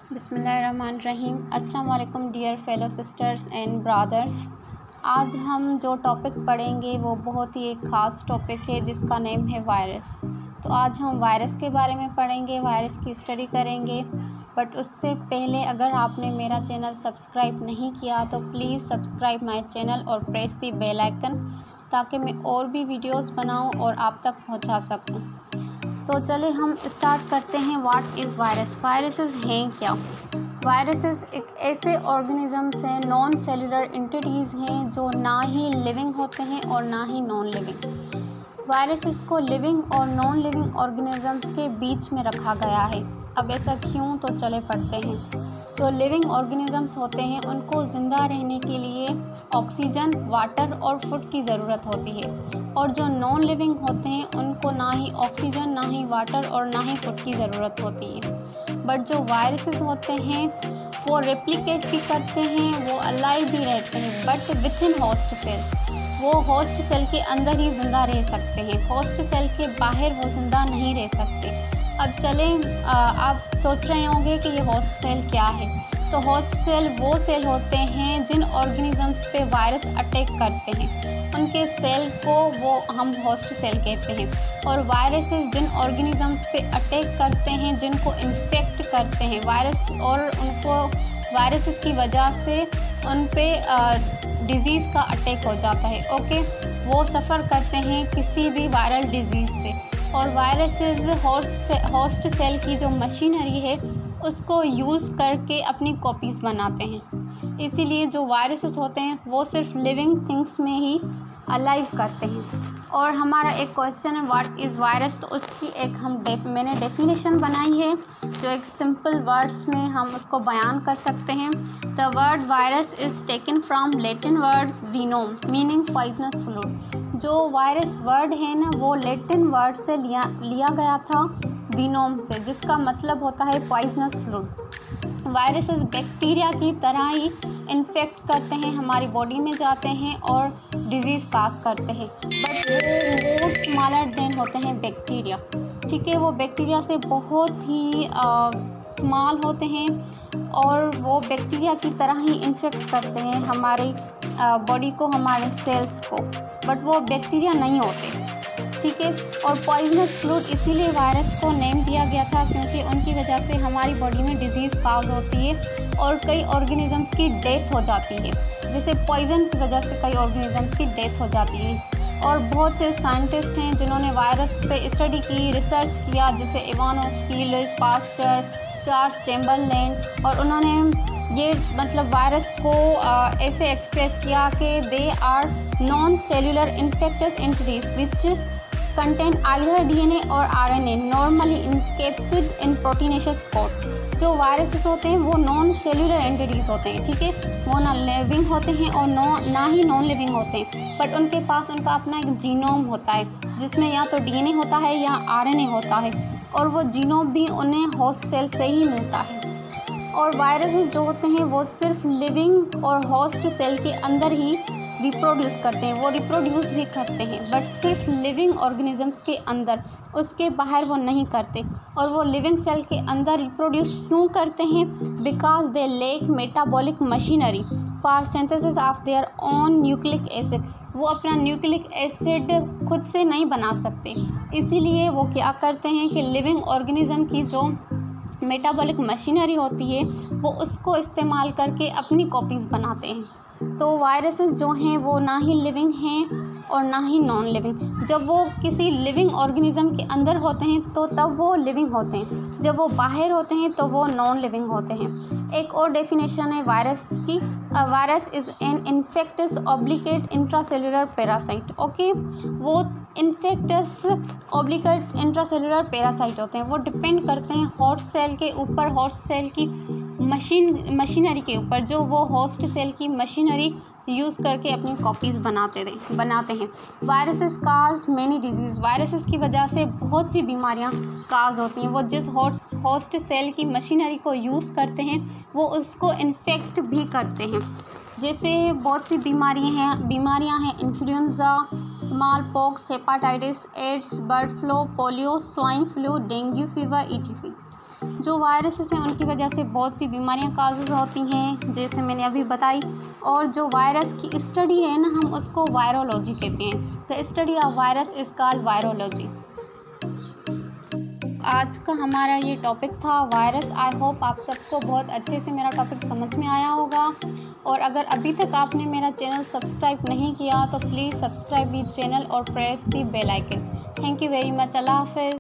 बिस्मिल्लाहिर्रहमानिर्रहीम। अस्सलाम वालेकुम dear fellow sisters and brothers. आज हम जो टॉपिक पढ़ेंगे वो बहुत ही एक ख़ास टॉपिक है जिसका नेम है वायरस। तो आज हम वायरस के बारे में पढ़ेंगे, वायरस की स्टडी करेंगे। बट उससे पहले अगर आपने मेरा चैनल सब्सक्राइब नहीं किया तो प्लीज़ सब्सक्राइब माय चैनल और प्रेस दी बेल आइकन ताकि मैं और भी वीडियोस बनाऊं और आप तक पहुंचा सकूं। तो चलिए हम स्टार्ट करते हैं। What is virus? वायरसेस हैं क्या? वायरसेस एक ऐसे ऑर्गेनिजम्स हैं, नॉन सेलुलर एंटिटीज़ हैं जो ना ही लिविंग होते हैं और ना ही नॉन लिविंग। वायरसेस को लिविंग और नॉन लिविंग ऑर्गेनिजम्स के बीच में रखा गया है। अब ऐसा क्यों? तो चले पढ़ते हैं। तो लिविंग ऑर्गेनिजम्स होते हैं, उनको ज़िंदा रहने के लिए ऑक्सीजन, वाटर और फूड की ज़रूरत होती है। और जो नॉन लिविंग होते हैं उनको ना ही ऑक्सीजन, ना ही वाटर और ना ही फूड की ज़रूरत होती है। बट जो वायरसेस होते हैं वो रेप्लिकेट भी करते हैं, वो अलाइव भी रहते हैं, but within host cell. वो होस्ट सेल के अंदर ही ज़िंदा रह सकते हैं, होस्ट सेल के बाहर वो ज़िंदा नहीं रह सकते। अब चलें, आप सोच रहे होंगे कि ये होस्ट सेल क्या है। तो होस्ट सेल वो सेल होते हैं जिन ऑर्गेनिजम्स पे वायरस अटैक करते हैं, उनके सेल को वो हम होस्ट सेल कहते हैं। और वायरसेस जिन ऑर्गेनिजम्स पे अटैक करते हैं, जिनको इन्फेक्ट करते हैं वायरस, और उनको वायरसेस की वजह से उन पे डिज़ीज़ का अटैक हो जाता है। ओके, वो सफ़र करते हैं किसी भी वायरल डिज़ीज़ से। और वायरसेस होस्ट सेल की जो मशीनरी है उसको यूज़ करके अपनी कॉपीज़ बनाते हैं। इसीलिए जो वायरसेस होते हैं वो सिर्फ लिविंग थिंग्स में ही अलाइव करते हैं। और हमारा एक क्वेश्चन है व्हाट इज़ वायरस, तो उसकी एक मैंने डेफिनेशन बनाई है जो एक सिंपल वर्ड्स में हम उसको बयान कर सकते हैं। The word virus is taken from Latin word venom meaning poisonous fluid. जो वायरस वर्ड है ना वो लैटिन वर्ड से लिया गया था वीनोम से, जिसका मतलब होता है पॉइजनस फ्लूइड। वायरसेस बैक्टीरिया की तरह ही इन्फेक्ट करते हैं, हमारी बॉडी में जाते हैं और डिजीज़ काज करते हैं। बट वो स्मॉलर देन होते हैं बैक्टीरिया। ठीक है, वो बैक्टीरिया से बहुत ही स्मॉल होते हैं और वो बैक्टीरिया की तरह ही इन्फेक्ट करते हैं हमारी बॉडी को, हमारे सेल्स को। बट वो बैक्टीरिया नहीं होते। ठीक है, और पॉइजनस फ्लूइड इसीलिए वायरस को नेम दिया गया था क्योंकि उनकी वजह से हमारी बॉडी में डिजीज़ काज होती है और कई ऑर्गेनिजम्स की डेथ हो जाती है। जैसे पॉइजन की वजह से कई ऑर्गेनिजम्स की डेथ हो जाती है। और बहुत से साइंटिस्ट हैं जिन्होंने वायरस पे स्टडी की, रिसर्च किया, जैसे Ivanovsky, Louis Pasteur, Charles Chamberlain. और उन्होंने ये वायरस को ऐसे एक्सप्रेस किया कि they are non cellular infectious entities which contain either DNA or RNA normally encapsid in proteinaceous coat. जो वायरसेस होते हैं वो नॉन सेलुलर एंटिटीज़ होते हैं। ठीक है, वो ना लिविंग होते हैं और ना ही नॉन लिविंग होते हैं। बट उनके पास उनका अपना एक जीनोम होता है जिसमें या तो डीएनए होता है या आरएनए होता है, और वो जीनोम भी उन्हें होस्ट सेल से ही मिलता है। और वायरसेस जो होते हैं वो सिर्फ लिविंग और होस्ट सेल के अंदर ही रिप्रोड्यूस करते हैं, वो रिप्रोड्यूस भी करते हैं बट सिर्फ लिविंग ऑर्गेनिजम्स के अंदर, उसके बाहर वो नहीं करते। और वो लिविंग सेल के अंदर रिप्रोड्यूस क्यों करते हैं? Because they lack metabolic machinery for synthesis of their own nucleic acid. वो अपना न्यूक्लिक एसिड खुद से नहीं बना सकते, इसीलिए वो क्या करते हैं कि लिविंग ऑर्गेनिज्म की जो मेटाबॉलिक मशीनरी होती है वो उसको इस्तेमाल करके अपनी कॉपीज़ बनाते हैं। तो वायरसेस जो हैं वो ना ही लिविंग हैं और ना ही नॉन लिविंग। जब वो किसी लिविंग ऑर्गेनिज्म के अंदर होते हैं तो तब वो लिविंग होते हैं, जब वो बाहर होते हैं तो वो नॉन लिविंग होते हैं। एक और डेफिनेशन है वायरस की, virus is an infectious obligate intracellular parasite. Okay, वो इन्फेक्टियस ऑब्लिगेट इंट्रासेलुलर पैरासाइट होते हैं। वो डिपेंड करते हैं होस्ट सेल के ऊपर, होस्ट सेल की मशीनरी के ऊपर, जो वो होस्ट सेल की मशीनरी यूज़ करके अपनी कॉपीज़ बनाते हैं। वायरसेस काज मेनी डिजीज़। वायरसेस की वजह से बहुत सी बीमारियां काज होती हैं। वो जिस होस्ट सेल की मशीनरी को यूज़ करते हैं वो उसको इन्फेक्ट भी करते हैं। जैसे बहुत सी बीमारियां हैं influenza, small pox, hepatitis, AIDS, bird flu, polio, swine flu, dengue fever, etc। जो वायरसेस हैं उनकी वजह से बहुत सी बीमारियां काजेज़ होती हैं, जैसे मैंने अभी बताई। और जो वायरस की स्टडी है ना, हम उसको वायरोलॉजी कहते हैं। The study of virus is called virology. आज का हमारा ये टॉपिक था वायरस। आई होप आप सबको बहुत अच्छे से मेरा टॉपिक समझ में आया होगा। और अगर अभी तक आपने मेरा चैनल सब्सक्राइब नहीं किया तो प्लीज़ सब्सक्राइब दी चैनल और press the bell icon. Thank you very much. अल्लाह हाफ़िज़।